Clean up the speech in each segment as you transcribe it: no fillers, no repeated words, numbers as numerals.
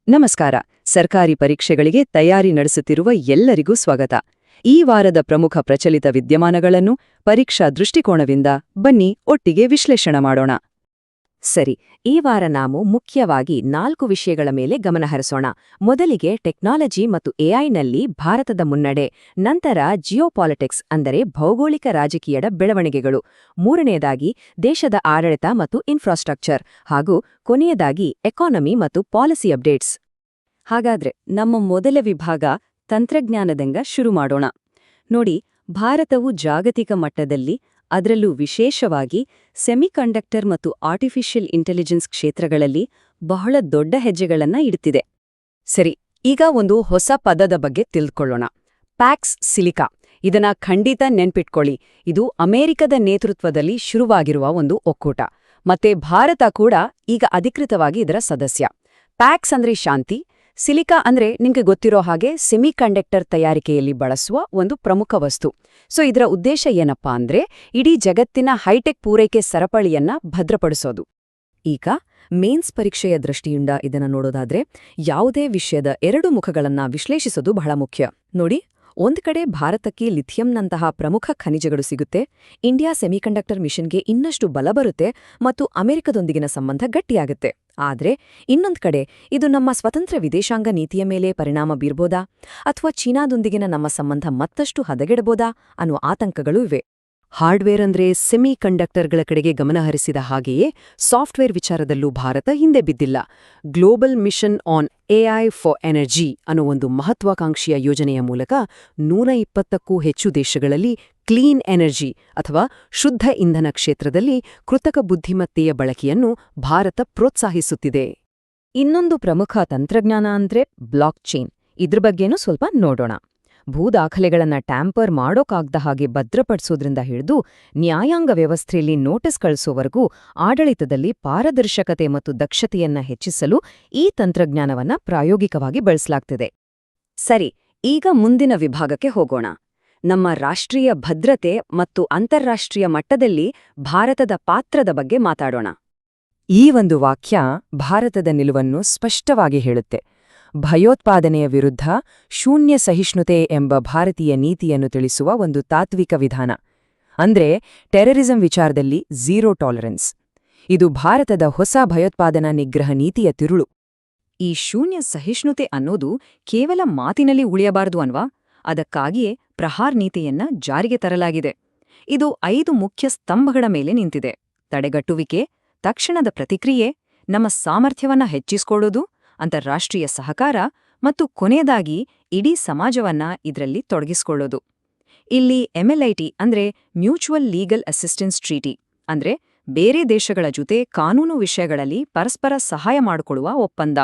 ನಮಸ್ಕಾರ. ಸರ್ಕಾರಿ ಪರೀಕ್ಷೆಗಳಿಗೆ ತಯಾರಿ ನಡೆಸುತ್ತಿರುವ ಎಲ್ಲರಿಗೂ ಸ್ವಾಗತ. ಈ ವಾರದ ಪ್ರಮುಖ ಪ್ರಚಲಿತ ವಿದ್ಯಮಾನಗಳನ್ನು ಪರೀಕ್ಷಾ ದೃಷ್ಟಿಕೋನದಿಂದ ಬನ್ನಿ ಒಟ್ಟಿಗೆ ವಿಶ್ಲೇಷಣೆ ಮಾಡೋಣ. ಸರಿ, ಈ ವಾರ ನಾವು ಮುಖ್ಯವಾಗಿ 4 ವಿಷಯಗಳ ಮೇಲೆ ಗಮನಹರಿಸೋಣ. ಮೊದಲಿಗೆ ಟೆಕ್ನಾಲಜಿ ಮತ್ತು ಎಐನಲ್ಲಿ ಭಾರತದ ಮುನ್ನಡೆ, ನಂತರ ಜಿಯೋಪಾಲಿಟಿಕ್ಸ್ ಅಂದರೆ ಭೌಗೋಳಿಕ ರಾಜಕೀಯದ ಬೆಳವಣಿಗೆಗಳು, ಮೂರನೆಯದಾಗಿ ದೇಶದ ಆಡಳಿತ ಮತ್ತು ಇನ್ಫ್ರಾಸ್ಟ್ರಕ್ಚರ್, ಹಾಗೂ ಕೊನೆಯದಾಗಿ ಎಕಾನಮಿ ಮತ್ತು ಪಾಲಿಸಿ ಅಪ್ಡೇಟ್ಸ್. ಹಾಗಾದ್ರೆ ನಮ್ಮ ಮೊದಲ ವಿಭಾಗ ತಂತ್ರಜ್ಞಾನದಂಗ ಶುರು ಮಾಡೋಣ. ನೋಡಿ, ಭಾರತವು ಜಾಗತಿಕ ಮಟ್ಟದಲ್ಲಿ, ಅದರಲ್ಲೂ ವಿಶೇಷವಾಗಿ ಸೆಮಿಕಂಡಕ್ಟರ್ ಮತ್ತು ಆರ್ಟಿಫಿಷಿಯಲ್ ಇಂಟೆಲಿಜೆನ್ಸ್ ಕ್ಷೇತ್ರಗಳಲ್ಲಿ ಬಹಳ ದೊಡ್ಡ ಹೆಜ್ಜೆಗಳನ್ನ ಇಡುತ್ತಿದೆ. ಸರಿ, ಈಗ ಒಂದು ಹೊಸ ಪದದ ಬಗ್ಗೆ ತಿಳ್ಕೊಳ್ಳೋಣ. Pax Silica. ಇದನ್ನ ಖಂಡಿತ ನೆನ್ಪಿಟ್ಕೊಳ್ಳಿ. ಇದು ಅಮೆರಿಕದ ನೇತೃತ್ವದಲ್ಲಿ ಶುರುವಾಗಿರುವ ಒಂದು ಒಕ್ಕೂಟ. ಮತ್ತೆ ಭಾರತ ಕೂಡ ಈಗ ಅಧಿಕೃತವಾಗಿ ಇದರ ಸದಸ್ಯ. ಪ್ಯಾಕ್ಸ್ ಅಂದ್ರೆ ಶಾಂತಿ, ಸಿಲಿಕಾ ಅಂದ್ರೆ ನಿಮ್ಗೆ ಗೊತ್ತಿರೋ ಹಾಗೆ ಸೆಮಿಕಂಡಕ್ಟರ್ ತಯಾರಿಕೆಯಲ್ಲಿ ಬಳಸುವ ಒಂದು ಪ್ರಮುಖ ವಸ್ತು. ಸೊ ಇದರ ಉದ್ದೇಶ ಏನಪ್ಪಾ ಅಂದ್ರೆ ಇಡೀ ಜಗತ್ತಿನ ಹೈಟೆಕ್ ಪೂರೈಕೆ ಸರಪಳಿಯನ್ನ ಭದ್ರಪಡಿಸೋದು. ಈಗ ಮೇನ್ಸ್ ಪರೀಕ್ಷೆಯ ದೃಷ್ಟಿಯಿಂದ ಇದನ್ನ ನೋಡೋದಾದ್ರೆ ಯಾವುದೇ ವಿಷಯದ 2 ಮುಖಗಳನ್ನ ವಿಶ್ಲೇಷಿಸೋದು ಬಹಳ ಮುಖ್ಯ. ನೋಡಿ, ಒಂದ್ ಕಡೆ ಭಾರತಕ್ಕೆ ಲಿಥಿಯಂನಂತಹ ಪ್ರಮುಖ ಖನಿಜಗಳು ಸಿಗುತ್ತೆ, ಇಂಡಿಯಾ ಸೆಮಿಕಂಡಕ್ಟರ್ ಮಿಷನ್ಗೆ ಇನ್ನಷ್ಟು ಬಲ ಬರುತ್ತೆ ಮತ್ತು ಅಮೆರಿಕದೊಂದಿಗಿನ ಸಂಬಂಧ ಗಟ್ಟಿಯಾಗುತ್ತೆ. ಆದ್ರೆ ಇನ್ನೊಂದ್ ಕಡೆ ಇದು ನಮ್ಮ ಸ್ವತಂತ್ರ ವಿದೇಶಾಂಗ ನೀತಿಯ ಮೇಲೆ ಪರಿಣಾಮ ಬೀರ್ಬೋದಾ ಅಥವಾ ಚೀನಾದೊಂದಿಗಿನ ನಮ್ಮ ಸಂಬಂಧ ಮತ್ತಷ್ಟು ಹದಗೆಡಬೋದಾ ಅನ್ನೋ ಆತಂಕಗಳೂ ಇವೆ. ಹಾರ್ಡ್ವೇರ್ ಅಂದ್ರೆ ಸೆಮಿ ಕಂಡಕ್ಟರ್ಗಳ ಕಡೆಗೆ ಗಮನಹರಿಸಿದ ಹಾಗೆಯೇ ಸಾಫ್ಟ್ವೇರ್ ವಿಚಾರದಲ್ಲೂ ಭಾರತ ಹಿಂದೆ ಬಿದ್ದಿಲ್ಲ. Global mission on AI for energy ಅನ್ನೋ ಒಂದು ಮಹತ್ವಾಕಾಂಕ್ಷಿಯ ಯೋಜನೆಯ ಮೂಲಕ 120ಕ್ಕೂ ಹೆಚ್ಚು ದೇಶಗಳಲ್ಲಿ ಕ್ಲೀನ್ ಎನರ್ಜಿ ಅಥವಾ ಶುದ್ಧ ಇಂಧನ ಕ್ಷೇತ್ರದಲ್ಲಿ ಕೃತಕ ಬುದ್ಧಿಮತ್ತೆಯ ಬಳಕೆಯನ್ನು ಭಾರತ ಪ್ರೋತ್ಸಾಹಿಸುತ್ತಿದೆ. ಇನ್ನೊಂದು ಪ್ರಮುಖ ತಂತ್ರಜ್ಞಾನ ಅಂದ್ರೆ ಬ್ಲಾಕ್ ಚೈನ್. ಇದ್ರ ಬಗ್ಗೆನೂ ಸ್ವಲ್ಪ ನೋಡೋಣ. ಭೂದಾಖಲೆಗಳನ್ನ ಟ್ಯಾಂಪರ್ ಮಾಡೋಕಾಗ್ದ ಹಾಗೆ ಭದ್ರಪಡಿಸೋದ್ರಿಂದ ಹಿಡಿದು ನ್ಯಾಯಾಂಗ ವ್ಯವಸ್ಥೆಯಲ್ಲಿ ನೋಟಿಸ್ ಕಳಿಸೋವರೆಗೂ ಆಡಳಿತದಲ್ಲಿ ಪಾರದರ್ಶಕತೆ ಮತ್ತು ದಕ್ಷತೆಯನ್ನ ಹೆಚ್ಚಿಸಲು ಈ ತಂತ್ರಜ್ಞಾನವನ್ನ ಪ್ರಾಯೋಗಿಕವಾಗಿ ಬಳಸಲಾಗ್ತಿದೆ. ಸರಿ, ಈಗ ಮುಂದಿನ ವಿಭಾಗಕ್ಕೆ ಹೋಗೋಣ. ನಮ್ಮ ರಾಷ್ಟ್ರೀಯ ಭದ್ರತೆ ಮತ್ತು ಅಂತಾರಾಷ್ಟ್ರೀಯ ಮಟ್ಟದಲ್ಲಿ ಭಾರತದ ಪಾತ್ರದ ಬಗ್ಗೆ ಮಾತಾಡೋಣ. ಈ ಒಂದು ವಾಕ್ಯ ಭಾರತದ ನಿಲುವನ್ನು ಸ್ಪಷ್ಟವಾಗಿ ಹೇಳುತ್ತೆ. ಭಯೋತ್ಪಾದನೆಯ ವಿರುದ್ಧ ಶೂನ್ಯ ಸಹಿಷ್ಣುತೆ ಎಂಬ ಭಾರತೀಯ ನೀತಿಯನ್ನು ತಿಳಿಸುವ ಒಂದು ತಾತ್ವಿಕ ವಿಧಾನ. ಅಂದ್ರೆ ಟೆರರಿಸಂ ವಿಚಾರದಲ್ಲಿ ಝೀರೋ ಟಾಲರೆನ್ಸ್. ಇದು ಭಾರತದ ಹೊಸ ಭಯೋತ್ಪಾದನಾ ನಿಗ್ರಹ ನೀತಿಯ ತಿರುಳು. ಈ ಶೂನ್ಯ ಸಹಿಷ್ಣುತೆ ಅನ್ನೋದು ಕೇವಲ ಮಾತಿನಲ್ಲಿ ಉಳಿಯಬಾರದು ಅನ್ವಾ? ಅದಕ್ಕಾಗಿಯೇ ಪ್ರಹಾರ್ ನೀತಿಯನ್ನ ಜಾರಿಗೆ ತರಲಾಗಿದೆ. ಇದು 5 ಮುಖ್ಯ ಸ್ತಂಭಗಳ ಮೇಲೆ ನಿಂತಿದೆ: ತಡೆಗಟ್ಟುವಿಕೆ, ತಕ್ಷಣದ ಪ್ರತಿಕ್ರಿಯೆ, ನಮ್ಮ ಸಾಮರ್ಥ್ಯವನ್ನ ಹೆಚ್ಚಿಸಿಕೊಳ್ಳೋದು, ಅಂತಾರಾಷ್ಟ್ರೀಯ ಸಹಕಾರ ಮತ್ತು ಕೊನೆಯದಾಗಿ ಇಡೀ ಸಮಾಜವನ್ನ ಇದರಲ್ಲಿ ತೊಡಗಿಸಿಕೊಳ್ಳೋದು. ಇಲ್ಲಿ ಎಂಎಲ್ಐಟಿ ಅಂದ್ರೆ ಮ್ಯೂಚುವಲ್ ಲೀಗಲ್ ಅಸಿಸ್ಟೆನ್ಸ್ ಟ್ರೀಟಿ, ಅಂದ್ರೆ ಬೇರೆ ದೇಶಗಳ ಜೊತೆ ಕಾನೂನು ವಿಷಯಗಳಲ್ಲಿ ಪರಸ್ಪರ ಸಹಾಯ ಮಾಡಿಕೊಳ್ಳುವ ಒಪ್ಪಂದ.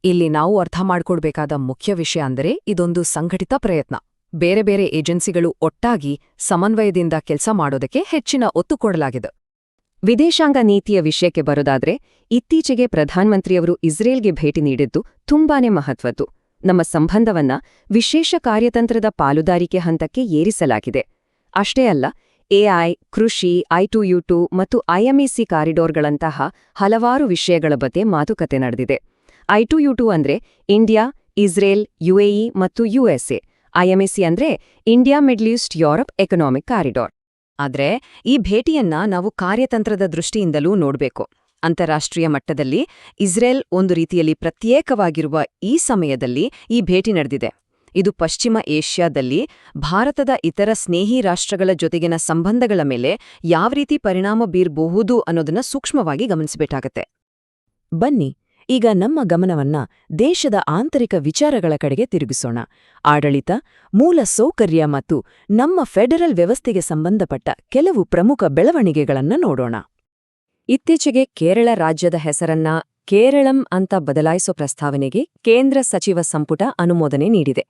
ಇಲ್ಲಿ ನಾವು ಅರ್ಥ ಮಾಡ್ಕೊಳ್ಬೇಕಾದ ಮುಖ್ಯ ವಿಷಯ ಅಂದರೆ ಇದೊಂದು ಸಂಘಟಿತ ಪ್ರಯತ್ನ. ಬೇರೆ ಬೇರೆ ಏಜೆನ್ಸಿಗಳು ಒಟ್ಟಾಗಿ ಸಮನ್ವಯದಿಂದ ಕೆಲಸ ಮಾಡೋದಕ್ಕೆ ಹೆಚ್ಚಿನ ಒತ್ತು ಕೊಡಲಾಗಿದೆ. ವಿದೇಶಾಂಗ ನೀತಿಯ ವಿಷಯಕ್ಕೆ ಬರೋದಾದ್ರೆ, ಇತ್ತೀಚೆಗೆ ಪ್ರಧಾನಮಂತ್ರಿಯವರು ಇಸ್ರೇಲ್ಗೆ ಭೇಟಿ ನೀಡಿದ್ದು ತುಂಬಾನೇ ಮಹತ್ವದ್ದು. ನಮ್ಮ ಸಂಬಂಧವನ್ನ ವಿಶೇಷ ಕಾರ್ಯತಂತ್ರದ ಪಾಲುದಾರಿಕೆ ಹಂತಕ್ಕೆ ಏರಿಸಲಾಗಿದೆ. ಅಷ್ಟೇ ಅಲ್ಲ, ಎಐ, ಕೃಷಿ, I2U2 ಮತ್ತು IMEC ಕಾರಿಡಾರ್ಗಳಂತಹ ಹಲವಾರು ವಿಷಯಗಳ ಬಗ್ಗೆ ಮಾತುಕತೆ ನಡೆದಿದೆ. I2U2 ಅಂದ್ರೆ ಇಂಡಿಯಾ, ಇಸ್ರೇಲ್, UAE ಮತ್ತು USA. IMEC ಅಂದ್ರೆ India middle East Europe economic corridor. ಆದ್ರೆ ಈ ಭೇಟಿಯನ್ನ ನಾವು ಕಾರ್ಯತಂತ್ರದ ದೃಷ್ಟಿಯಿಂದಲೂ ನೋಡ್ಬೇಕು. ಅಂತಾರಾಷ್ಟ್ರೀಯ ಮಟ್ಟದಲ್ಲಿ ಇಸ್ರೇಲ್ ಒಂದು ರೀತಿಯಲ್ಲಿ ಪ್ರತ್ಯೇಕವಾಗಿರುವ ಈ ಸಮಯದಲ್ಲಿ ಈ ಭೇಟಿ ನಡೆದಿದೆ. ಇದು ಪಶ್ಚಿಮ ಏಷ್ಯಾದಲ್ಲಿ ಭಾರತದ ಇತರ ಸ್ನೇಹಿ ರಾಷ್ಟ್ರಗಳ ಜೊತೆಗಿನ ಸಂಬಂಧಗಳ ಮೇಲೆ ಯಾವ ರೀತಿ ಪರಿಣಾಮ ಬೀರಬಹುದು ಅನ್ನೋದನ್ನ ಸೂಕ್ಷ್ಮವಾಗಿ ಗಮನಿಸಬೇಕಾಗತ್ತೆ. ಬನ್ನಿ ಈಗ ನಮ್ಮ ಗಮನವನ್ನ ದೇಶದ ಆಂತರಿಕ ವಿಚಾರಗಳ ಕಡೆಗೆ ತಿರುಗಿಸೋಣ. ಆಡಳಿತ, ಮೂಲ ಸೌಕರ್ಯ ಮತ್ತು ನಮ್ಮ ಫೆಡರಲ್ ವ್ಯವಸ್ಥೆಗೆ ಸಂಬಂಧಪಟ್ಟ ಕೆಲವು ಪ್ರಮುಖ ಬೆಳವಣಿಗೆಗಳನ್ನ ನೋಡೋಣ. ಇತ್ತೀಚೆಗೆ ಕೇರಳ ರಾಜ್ಯದ ಹೆಸರನ್ನ ಕೇರಳಂ ಅಂತ ಬದಲಾಯಿಸೋ ಪ್ರಸ್ತಾವನೆಗೆ ಕೇಂದ್ರ ಸಚಿವ ಸಂಪುಟ ಅನುಮೋದನೆ ನೀಡಿದೆ.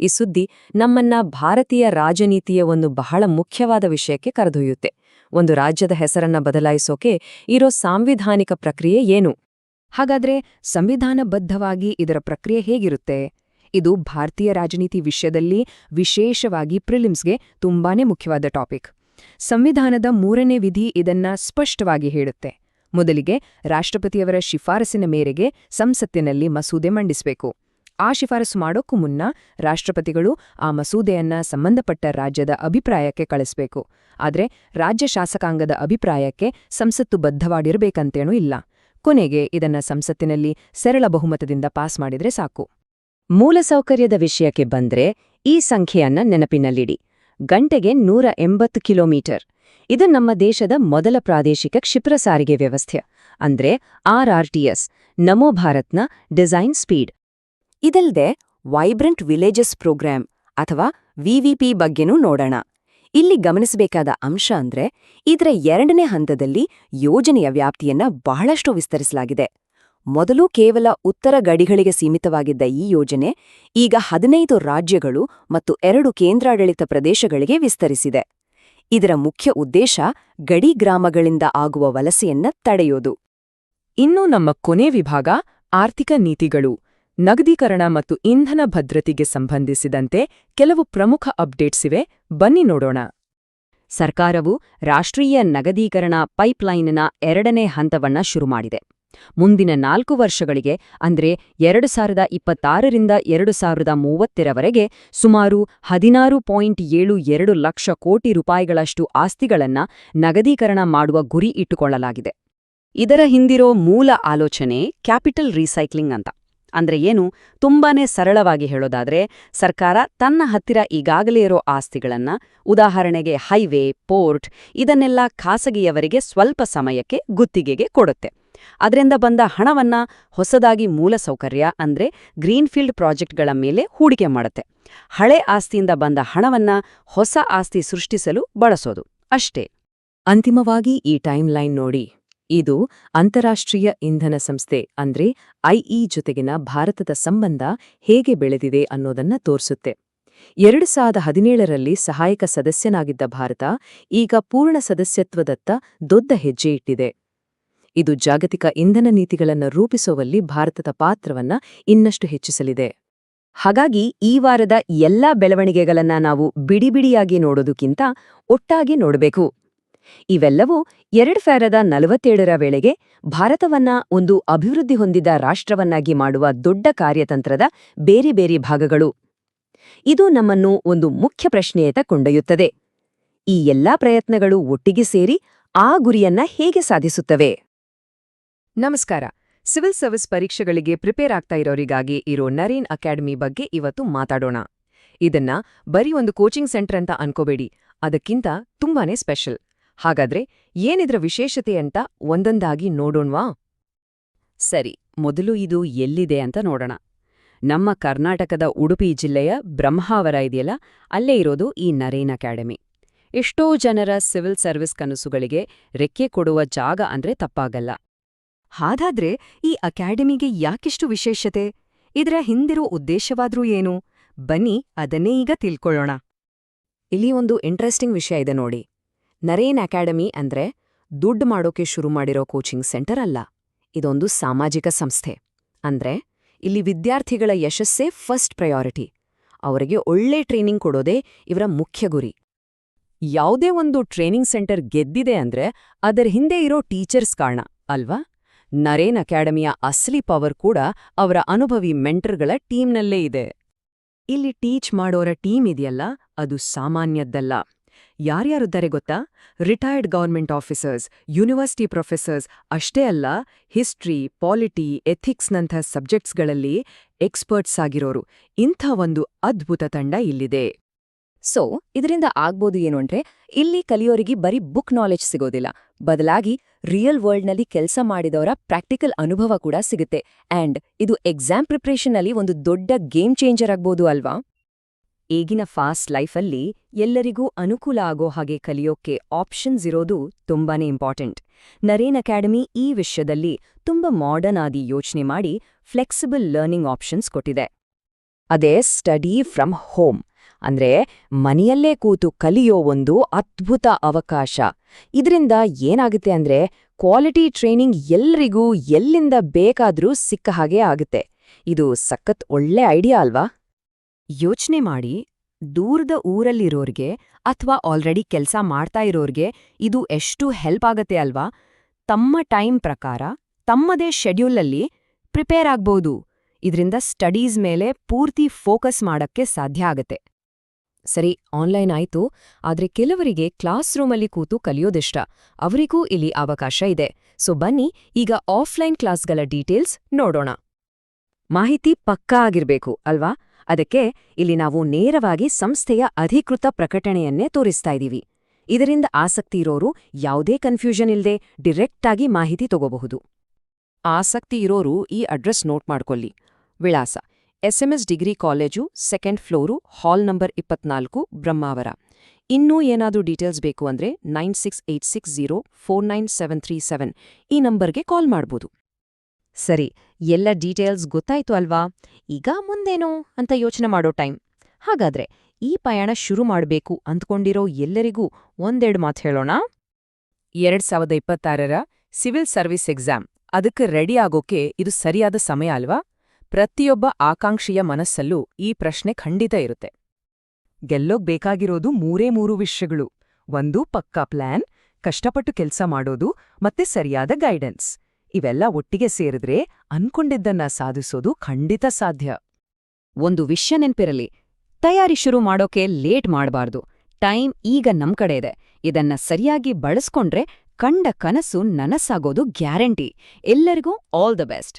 ಈ ಸುದ್ದಿ ನಮ್ಮನ್ನ ಭಾರತೀಯ ರಾಜನೀತಿಯ ಒಂದು ಬಹಳ ಮುಖ್ಯವಾದ ವಿಷಯಕ್ಕೆ ಕರೆದೊಯ್ಯುತ್ತೆ. ಒಂದು ರಾಜ್ಯದ ಹೆಸರನ್ನ ಬದಲಾಯಿಸೋಕೆ ಇರೋ ಸಾಂವಿಧಾನಿಕ ಪ್ರಕ್ರಿಯೆ ಏನು? ಹಾಗಾದ್ರೆ ಸಂವಿಧಾನಬದ್ಧವಾಗಿ ಇದರ ಪ್ರಕ್ರಿಯೆ ಹೇಗಿರುತ್ತೆ? ಇದು ಭಾರತೀಯ ರಾಜನೀತಿ ವಿಷಯದಲ್ಲಿ, ವಿಶೇಷವಾಗಿ ಪ್ರಿಲಿಮ್ಸ್ಗೆ ತುಂಬಾನೇ ಮುಖ್ಯವಾದ ಟಾಪಿಕ್. ಸಂವಿಧಾನದ 3ನೇ ವಿಧಿ ಇದನ್ನ ಸ್ಪಷ್ಟವಾಗಿ ಹೇಳುತ್ತೆ. ಮೊದಲಿಗೆ ರಾಷ್ಟ್ರಪತಿಯವರ ಶಿಫಾರಸಿನ ಮೇರೆಗೆ ಸಂಸತ್ತಿನಲ್ಲಿ ಮಸೂದೆ ಮಂಡಿಸಬೇಕು. ಆ ಶಿಫಾರಸು ಮಾಡೋಕ್ಕೂ ಮುನ್ನ ರಾಷ್ಟ್ರಪತಿಗಳು ಆ ಮಸೂದೆಯನ್ನ ಸಂಬಂಧಪಟ್ಟ ರಾಜ್ಯದ ಅಭಿಪ್ರಾಯಕ್ಕೆ ಕಳಿಸ್ಬೇಕು. ಆದ್ರೆ ರಾಜ್ಯ ಶಾಸಕಾಂಗದ ಅಭಿಪ್ರಾಯಕ್ಕೆ ಸಂಸತ್ತು ಬದ್ಧವಾಗಿರಬೇಕಂತೇನೂ ಇಲ್ಲ. ಕೊನೆಗೆ ಇದನ್ನ ಸಂಸತ್ತಿನಲ್ಲಿ ಸರಳ ಬಹುಮತದಿಂದ ಪಾಸ್ ಮಾಡಿದ್ರೆ ಸಾಕು. ಮೂಲಸೌಕರ್ಯದ ವಿಷಯಕ್ಕೆ ಬಂದ್ರೆ ಈ ಸಂಖ್ಯೆಯನ್ನ ನೆನಪಿನಲ್ಲಿಡಿ. ಗಂಟೆಗೆ 180 ಕಿಲೋಮೀಟರ್. ಇದು ನಮ್ಮ ದೇಶದ ಮೊದಲ ಪ್ರಾದೇಶಿಕ ಕ್ಷಿಪ್ರ ಸಾರಿಗೆ ವ್ಯವಸ್ಥೆ ಅಂದ್ರೆ RRTS, ನಮೋ ಭಾರತ್ನ ಡಿಸೈನ್ ಸ್ಪೀಡ್. ಇದಲ್ದೆ ವೈಬ್ರೆಂಟ್ ವಿಲೇಜಸ್ ಪ್ರೋಗ್ರಾಂ ಅಥವಾ ವಿವಿಪಿ ಬಗ್ಗೆನೂ ನೋಡೋಣ. ಇಲ್ಲಿ ಗಮನಿಸಬೇಕಾದ ಅಂಶ ಅಂದ್ರೆ ಇದರ 2ನೇ ಹಂತದಲ್ಲಿ ಯೋಜನೆಯ ವ್ಯಾಪ್ತಿಯನ್ನ ಬಹಳಷ್ಟು ವಿಸ್ತರಿಸಲಾಗಿದೆ. ಮೊದಲು ಕೇವಲ ಉತ್ತರ ಗಡಿಗಳಿಗೆ ಸೀಮಿತವಾಗಿದ್ದ ಈ ಯೋಜನೆ ಈಗ 15 ರಾಜ್ಯಗಳು ಮತ್ತು 2 ಕೇಂದ್ರಾಡಳಿತ ಪ್ರದೇಶಗಳಿಗೆ ವಿಸ್ತರಿಸಿದೆ. ಇದರ ಮುಖ್ಯ ಉದ್ದೇಶ ಗಡಿ ಗ್ರಾಮಗಳಿಂದ ಆಗುವ ವಲಸೆಯನ್ನ ತಡೆಯೋದು. ಇನ್ನು ನಮ್ಮ ಕೊನೆ ವಿಭಾಗ ಆರ್ಥಿಕ ನೀತಿಗಳು. ನಗದೀಕರಣ ಮತ್ತು ಇಂಧನ ಭದ್ರತೆಗೆ ಸಂಬಂಧಿಸಿದಂತೆ ಕೆಲವು ಪ್ರಮುಖ ಅಪ್ಡೇಟ್ಸ್ ಇವೆ, ಬನ್ನಿ ನೋಡೋಣ. ಸರ್ಕಾರವು ರಾಷ್ಟ್ರೀಯ ನಗದೀಕರಣ ಪೈಪ್ಲೈನ್ನ 2ನೇ ಹಂತವನ್ನ ಶುರು ಮಾಡಿದೆ. ಮುಂದಿನ 4 ವರ್ಷಗಳಿಗೆ ಅಂದ್ರೆ 2026ರಿಂದ 2030ರವರೆಗೆ ಸುಮಾರು 16.72 ಲಕ್ಷ ಕೋಟಿ ರೂಪಾಯಿಗಳಷ್ಟು ಆಸ್ತಿಗಳನ್ನ ನಗದೀಕರಣ ಮಾಡುವ ಗುರಿ ಇಟ್ಟುಕೊಳ್ಳಲಾಗಿದೆ. ಇದರ ಹಿಂದಿರೋ ಮೂಲ ಆಲೋಚನೆ ಕ್ಯಾಪಿಟಲ್ ರೀಸೈಕ್ಲಿಂಗ್ ಅಂತ. ಅಂದ್ರೆ ಏನು? ತುಂಬಾನೇ ಸರಳವಾಗಿ ಹೇಳೋದಾದ್ರೆ, ಸರ್ಕಾರ ತನ್ನ ಹತ್ತಿರ ಈಗಾಗಲೇ ಇರೋ ಆಸ್ತಿಗಳನ್ನ, ಉದಾಹರಣೆಗೆ ಹೈವೇ, ಪೋರ್ಟ್, ಇದನ್ನೆಲ್ಲ ಖಾಸಗಿಯವರಿಗೆ ಸ್ವಲ್ಪ ಸಮಯಕ್ಕೆ ಗುತ್ತಿಗೆಗೆ ಕೊಡುತ್ತೆ. ಅದರಿಂದ ಬಂದ ಹಣವನ್ನ ಹೊಸದಾಗಿ ಮೂಲಸೌಕರ್ಯ ಅಂದ್ರೆ ಗ್ರೀನ್ಫೀಲ್ಡ್ ಪ್ರಾಜೆಕ್ಟ್ಗಳ ಮೇಲೆ ಹೂಡಿಕೆ ಮಾಡುತ್ತೆ. ಹಳೆ ಆಸ್ತಿಯಿಂದ ಬಂದ ಹಣವನ್ನ ಹೊಸ ಆಸ್ತಿ ಸೃಷ್ಟಿಸಲು ಬಳಸೋದು ಅಷ್ಟೇ. ಅಂತಿಮವಾಗಿ ಈ ಟೈಮ್ಲೈನ್ ನೋಡಿ. ಇದು ಅಂತಾರಾಷ್ಟ್ರೀಯ ಇಂಧನ ಸಂಸ್ಥೆ ಅಂದ್ರೆ IE ಜೊತೆಗಿನ ಭಾರತದ ಸಂಬಂಧ ಹೇಗೆ ಬೆಳೆದಿದೆ ಅನ್ನೋದನ್ನ ತೋರಿಸುತ್ತೆ. 2017ರಲ್ಲಿ ಸಹಾಯಕ ಸದಸ್ಯನಾಗಿದ್ದ ಭಾರತ ಈಗ ಪೂರ್ಣ ಸದಸ್ಯತ್ವದತ್ತ ದೊಡ್ಡ ಹೆಜ್ಜೆ ಇಟ್ಟಿದೆ. ಇದು ಜಾಗತಿಕ ಇಂಧನ ನೀತಿಗಳನ್ನು ರೂಪಿಸುವಲ್ಲಿ ಭಾರತದ ಪಾತ್ರವನ್ನ ಇನ್ನಷ್ಟು ಹೆಚ್ಚಿಸಲಿದೆ. ಹಾಗಾಗಿ ಈ ವಾರದ ಎಲ್ಲಾ ಬೆಳವಣಿಗೆಗಳನ್ನ ನಾವು ಬಿಡಿಬಿಡಿಯಾಗಿ ನೋಡೋದಕ್ಕಿಂತ ಒಟ್ಟಾಗಿ ನೋಡಬೇಕು. ಇವೆಲ್ಲವೂ 2047ರ ವೇಳೆಗೆ ಭಾರತವನ್ನ ಒಂದು ಅಭಿವೃದ್ಧಿ ಹೊಂದಿದ ರಾಷ್ಟ್ರವನ್ನಾಗಿ ಮಾಡುವ ದೊಡ್ಡ ಕಾರ್ಯತಂತ್ರದ ಬೇರೆ ಬೇರೆ ಭಾಗಗಳು. ಇದು ನಮ್ಮನ್ನು ಒಂದು ಮುಖ್ಯ ಪ್ರಶ್ನೆಯತ್ತ ಕೊಂಡೊಯ್ಯುತ್ತದೆ. ಈ ಎಲ್ಲಾ ಪ್ರಯತ್ನಗಳು ಒಟ್ಟಿಗೆ ಸೇರಿ ಆ ಗುರಿಯನ್ನ ಹೇಗೆ ಸಾಧಿಸುತ್ತವೆ? ನಮಸ್ಕಾರ. ಸಿವಿಲ್ ಸರ್ವಿಸ್ ಪರೀಕ್ಷೆಗಳಿಗೆ ಪ್ರಿಪೇರ್ ಆಗ್ತಾ ಇರೋರಿಗಾಗಿ ಇರೋ ನರೇನ್ ಅಕಾಡೆಮಿ ಬಗ್ಗೆ ಇವತ್ತು ಮಾತಾಡೋಣ. ಇದನ್ನ ಬರೀ ಒಂದು ಕೋಚಿಂಗ್ ಸೆಂಟರ್ ಅಂತ ಅನ್ಕೋಬೇಡಿ, ಅದಕ್ಕಿಂತ ತುಂಬಾನೇ ಸ್ಪೆಷಲ್. ಹಾಗಾದ್ರೆ ಏನಿದ್ರ ವಿಶೇಷತೆ ಅಂತ ಒಂದೊಂದಾಗಿ ನೋಡೋಣ್ವಾ? ಸರಿ, ಮೊದಲು ಇದು ಎಲ್ಲಿದೆ ಅಂತ ನೋಡೋಣ. ನಮ್ಮ ಕರ್ನಾಟಕದ ಉಡುಪಿ ಜಿಲ್ಲೆಯ ಬ್ರಹ್ಮಾವರ ಇದೆಯಲ್ಲ, ಅಲ್ಲೇ ಇರೋದು ಈ ನರೇನ್ ಅಕಾಡೆಮಿ. ಎಷ್ಟೋ ಜನರ ಸಿವಿಲ್ ಸರ್ವಿಸ್ ಕನಸುಗಳಿಗೆ ರೆಕ್ಕೆ ಕೊಡುವ ಜಾಗ ಅಂದ್ರೆ ತಪ್ಪಾಗಲ್ಲ. ಹಾಗಾದ್ರೆ ಈ ಅಕಾಡೆಮಿಗೆ ಯಾಕಿಷ್ಟು ವಿಶೇಷತೆ? ಇದರ ಹಿಂದಿರೋ ಉದ್ದೇಶವಾದ್ರೂ ಏನು? ಬನ್ನಿ ಅದನ್ನೇ ಈಗ ತಿಳ್ಕೊಳ್ಳೋಣ. ಇಲ್ಲಿ ಒಂದು ಇಂಟ್ರೆಸ್ಟಿಂಗ್ ವಿಷಯ ಇದೆ ನೋಡಿ. ನರೇನ್ ಅಕಾಡೆಮಿ ಅಂದ್ರೆ ದುಡ್ಡು ಮಾಡೋಕೆ ಶುರು ಮಾಡಿರೋ ಕೋಚಿಂಗ್ ಸೆಂಟರ್ ಅಲ್ಲ. ಇದೊಂದು ಸಾಮಾಜಿಕ ಸಂಸ್ಥೆ. ಅಂದ್ರೆ ಇಲ್ಲಿ ವಿದ್ಯಾರ್ಥಿಗಳ ಯಶಸ್ಸೇ ಫಸ್ಟ್ ಪ್ರಯಾರಿಟಿ. ಅವರಿಗೆ ಒಳ್ಳೆ ಟ್ರೈನಿಂಗ್ ಕೊಡೋದೇ ಇವರ ಮುಖ್ಯ ಗುರಿ. ಯಾವುದೇ ಒಂದು ಟ್ರೈನಿಂಗ್ ಸೆಂಟರ್ ಗೆದ್ದಿದೆ ಅಂದ್ರೆ ಅದರ ಹಿಂದೆ ಇರೋ ಟೀಚರ್ಸ್ ಕಾರಣ ಅಲ್ವಾ? ನರೇನ್ ಅಕಾಡೆಮಿಯ ಅಸಲಿ ಪವರ್ ಕೂಡ ಅವರ ಅನುಭವಿ ಮೆಂಟರ್ಗಳ ಟೀಮ್ನಲ್ಲೇ ಇದೆ. ಇಲ್ಲಿ ಟೀಚ್ ಮಾಡೋರ ಟೀಮ್ ಇದೆಯಲ್ಲ, ಅದು ಸಾಮಾನ್ಯದ್ದಲ್ಲ. ಯಾರ್ಯಾರಿದ್ದಾರೆ ಗೊತ್ತಾ? Retired government officers, university professors ಅಷ್ಟೇ ಅಲ್ಲ, ಹಿಸ್ಟ್ರಿ, ಪಾಲಿಟಿ, ಎಥಿಕ್ಸ್ನಂಥ ಸಬ್ಜೆಕ್ಟ್ಸ್ಗಳಲ್ಲಿ ಎಕ್ಸ್ಪರ್ಟ್ಸ್ ಆಗಿರೋರು. ಇಂಥ ಒಂದು ಅದ್ಭುತ ತಂಡ ಇಲ್ಲಿದೆ. ಸೊ ಇದರಿಂದ ಆಗ್ಬೋದು ಏನು ಅಂದ್ರೆ, ಇಲ್ಲಿ ಕಲಿಯೋರಿಗೆ ಬರೀ ಬುಕ್ ನಾಲೆಜ್ ಸಿಗೋದಿಲ್ಲ, ಬದಲಾಗಿ ರಿಯಲ್ ವರ್ಲ್ಡ್ನಲ್ಲಿ ಕೆಲಸ ಮಾಡಿದವರ ಪ್ರಾಕ್ಟಿಕಲ್ ಅನುಭವ ಕೂಡ ಸಿಗುತ್ತೆ. ಆ್ಯಂಡ್ ಇದು ಎಕ್ಸಾಮ್ ಪ್ರಿಪ್ರೇಷನ್ನಲ್ಲಿ ಒಂದು ದೊಡ್ಡ ಗೇಮ್ ಚೇಂಜರ್ ಆಗ್ಬೋದು ಅಲ್ವಾ? ಈಗಿನ ಫಾಸ್ಟ್ ಲೈಫಲ್ಲಿ ಎಲ್ಲರಿಗೂ ಅನುಕೂಲ ಆಗೋ ಹಾಗೆ ಕಲಿಯೋಕ್ಕೆ ಆಪ್ಷನ್ಸ್ ಇರೋದು ತುಂಬಾನೇ ಇಂಪಾರ್ಟೆಂಟ್. ನರೇನ್ ಅಕಾಡೆಮಿ ಈ ವಿಷಯದಲ್ಲಿ ತುಂಬ ಮಾಡರ್ನ್ ಆಗಿ ಯೋಚನೆ ಮಾಡಿ ಫ್ಲೆಕ್ಸಿಬಲ್ ಲರ್ನಿಂಗ್ ಆಪ್ಷನ್ಸ್ ಕೊಟ್ಟಿದೆ. ಅದೇ ಸ್ಟಡಿ ಫ್ರಮ್ ಹೋಮ್ ಅಂದ್ರೆ ಮನೆಯಲ್ಲೇ ಕೂತು ಕಲಿಯೋ ಒಂದು ಅದ್ಭುತ ಅವಕಾಶ. ಇದರಿಂದ ಏನಾಗುತ್ತೆ ಅಂದ್ರೆ ಕ್ವಾಲಿಟಿ ಟ್ರೈನಿಂಗ್ ಎಲ್ರಿಗೂ ಎಲ್ಲಿಂದ ಬೇಕಾದ್ರೂ ಸಿಕ್ಕ ಹಾಗೆ ಆಗುತ್ತೆ. ಇದು ಸಖತ್ ಒಳ್ಳೆ ಐಡಿಯಾ ಅಲ್ವಾ? ಯೋಚನೆ ಮಾಡಿ, ದೂರದ ಊರಲ್ಲಿರೋರ್ಗೆ ಅಥವಾ ಆಲ್ರೆಡಿ ಕೆಲಸ ಮಾಡ್ತಾ ಇರೋರ್ಗೆ ಇದು ಎಷ್ಟು ಹೆಲ್ಪ್ ಆಗತ್ತೆ ಅಲ್ವಾ? ತಮ್ಮ ಟೈಮ್ ಪ್ರಕಾರ ತಮ್ಮದೇ ಶೆಡ್ಯೂಲಲ್ಲಿ ಪ್ರಿಪೇರ್ ಆಗ್ಬೋದು. ಇದರಿಂದ ಸ್ಟಡೀಸ್ ಮೇಲೆ ಪೂರ್ತಿ ಫೋಕಸ್ ಮಾಡಕ್ಕೆ ಸಾಧ್ಯ ಆಗತ್ತೆ. ಸರಿ, ಆನ್ಲೈನ್ ಆಯ್ತು, ಆದ್ರೆ ಕೆಲವರಿಗೆ ಕ್ಲಾಸ್ ರೂಮಲ್ಲಿ ಕೂತು ಕಲಿಯೋದಿಷ್ಟ. ಅವರಿಗೂ ಇಲ್ಲಿ ಅವಕಾಶ ಇದೆ. ಸೊ ಬನ್ನಿ ಈಗ ಆಫ್ಲೈನ್ ಕ್ಲಾಸ್ಗಳ ಡೀಟೇಲ್ಸ್ ನೋಡೋಣ. ಮಾಹಿತಿ ಪಕ್ಕಾ ಆಗಿರ್ಬೇಕು ಅಲ್ವಾ? ಅದಕ್ಕೆ ಇಲ್ಲಿ ನಾವು ನೇರವಾಗಿ ಸಂಸ್ಥೆಯ ಅಧಿಕೃತ ಪ್ರಕಟಣೆಯನ್ನೇ ತೋರಿಸ್ತಾ ಇದೀವಿ. ಇದರಿಂದ ಆಸಕ್ತಿ ಇರೋರು ಯಾವುದೇ ಕನ್ಫ್ಯೂಷನ್ ಇಲ್ದೆ ಡಿರೆಕ್ಟಾಗಿ ಮಾಹಿತಿ ತಗೋಬಹುದು. ಆಸಕ್ತಿ ಇರೋರು ಈ ಅಡ್ರೆಸ್ ನೋಟ್ ಮಾಡ್ಕೊಳ್ಳಿ. ವಿಳಾಸ: SMS degree college, 2nd floor, hall number 24, Brahmavar. ಇನ್ನೂ ಏನಾದ್ರೂ ಡೀಟೇಲ್ಸ್ ಬೇಕು ಅಂದ್ರೆ 9686049737 ಈ ನಂಬರ್ಗೆ ಕಾಲ್ ಮಾಡ್ಬೋದು. ಸರಿ, ಎಲ್ಲ ಡೀಟೇಲ್ಸ್ ಗೊತ್ತಾಯ್ತು ಅಲ್ವಾ? ಈಗ ಮುಂದೇನು ಅಂತ ಯೋಚನೆ ಮಾಡೋ ಟೈಮ್. ಹಾಗಾದ್ರೆ ಈ ಪಯಣ ಶುರು ಮಾಡ್ಬೇಕು ಅಂದ್ಕೊಂಡಿರೋ ಎಲ್ಲರಿಗೂ ಒಂದೆರಡು ಮಾತು ಹೇಳೋಣ. 2026ರ ಸಿವಿಲ್ ಸರ್ವಿಸ್ ಎಕ್ಸಾಮ್ ಅದಕ್ಕೆ ರೆಡಿ ಆಗೋಕೆ ಇದು ಸರಿಯಾದ ಸಮಯ ಅಲ್ವಾ? ಪ್ರತಿಯೊಬ್ಬ ಆಕಾಂಕ್ಷಿಯ ಮನಸ್ಸಲ್ಲೂ ಈ ಪ್ರಶ್ನೆ ಖಂಡಿತ ಇರುತ್ತೆ. ಗೆಲ್ಲೋಗ್ ಬೇಕಾಗಿರೋದು ಮೂರೇ ವಿಷಯಗಳು. ಒಂದು ಪಕ್ಕಾ ಪ್ಲಾನ್, ಕಷ್ಟಪಟ್ಟು ಕೆಲ್ಸ ಮಾಡೋದು, ಮತ್ತೆ ಸರಿಯಾದ ಗೈಡೆನ್ಸ್. ಇವೆಲ್ಲ ಒಟ್ಟಿಗೆ ಸೇರಿದ್ರೆ ಅನ್ಕೊಂಡಿದ್ದನ್ನ ಸಾಧಿಸೋದು ಖಂಡಿತ ಸಾಧ್ಯ. ಒಂದು ವಿಷಯ ನೆನ್ಪಿರಲಿ, ತಯಾರಿ ಶುರು ಮಾಡೋಕೆ ಲೇಟ್ ಮಾಡಬಾರ್ದು. ಟೈಮ್ ಈಗ ನಮ್ ಕಡೆ ಇದೆ. ಇದನ್ನ ಸರಿಯಾಗಿ ಬಳಸ್ಕೊಂಡ್ರೆ ಕಂಡ ಕನಸು ನನಸಾಗೋದು ಗ್ಯಾರಂಟಿ. ಎಲ್ಲರಿಗೂ ಆಲ್ ದ ಬೆಸ್ಟ್.